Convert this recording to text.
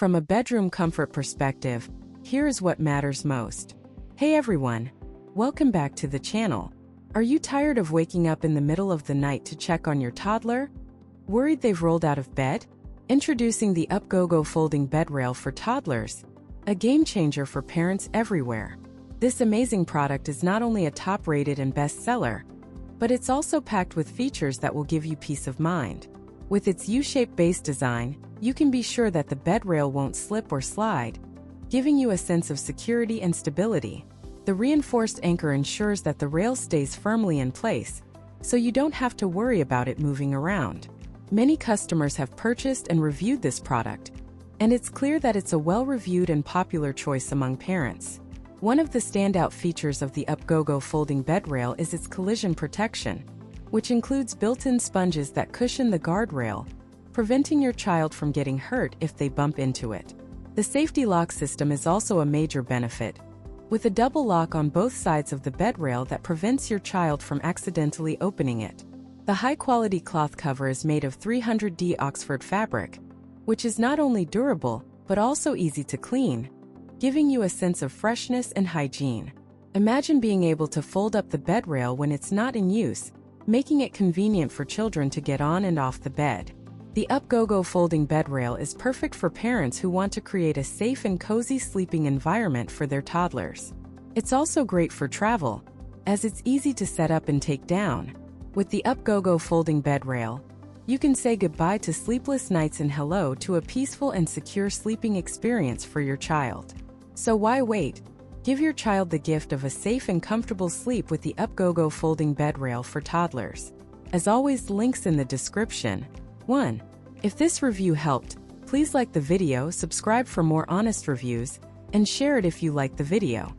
From a bedroom comfort perspective, here is what matters most. Hey everyone! Welcome back to the channel. Are you tired of waking up in the middle of the night to check on your toddler? Worried they've rolled out of bed? Introducing the UPGOGO folding bed rail for toddlers, a game changer for parents everywhere. This amazing product is not only a top-rated and bestseller, but it's also packed with features that will give you peace of mind. With its U-shaped base design, you can be sure that the bed rail won't slip or slide, giving you a sense of security and stability. The reinforced anchor ensures that the rail stays firmly in place, so you don't have to worry about it moving around. Many customers have purchased and reviewed this product, and it's clear that it's a well-reviewed and popular choice among parents. One of the standout features of the UPGOGO folding bed rail is its collision protection, which includes built-in sponges that cushion the guardrail, preventing your child from getting hurt if they bump into it. The safety lock system is also a major benefit, with a double lock on both sides of the bed rail that prevents your child from accidentally opening it. The high-quality cloth cover is made of 300D Oxford fabric, which is not only durable, but also easy to clean, giving you a sense of freshness and hygiene. Imagine being able to fold up the bed rail when it's not in use, making it convenient for children to get on and off the bed. The UPGOGO folding bed rail is perfect for parents who want to create a safe and cozy sleeping environment for their toddlers. It's also great for travel, as it's easy to set up and take down. With the UPGOGO folding bed rail, you can say goodbye to sleepless nights and hello to a peaceful and secure sleeping experience for your child. So why wait? Give your child the gift of a safe and comfortable sleep with the UPGOGO folding bed rail for toddlers. As always, links in the description. 1. If this review helped, please like the video, subscribe for more honest reviews, and share it if you liked the video.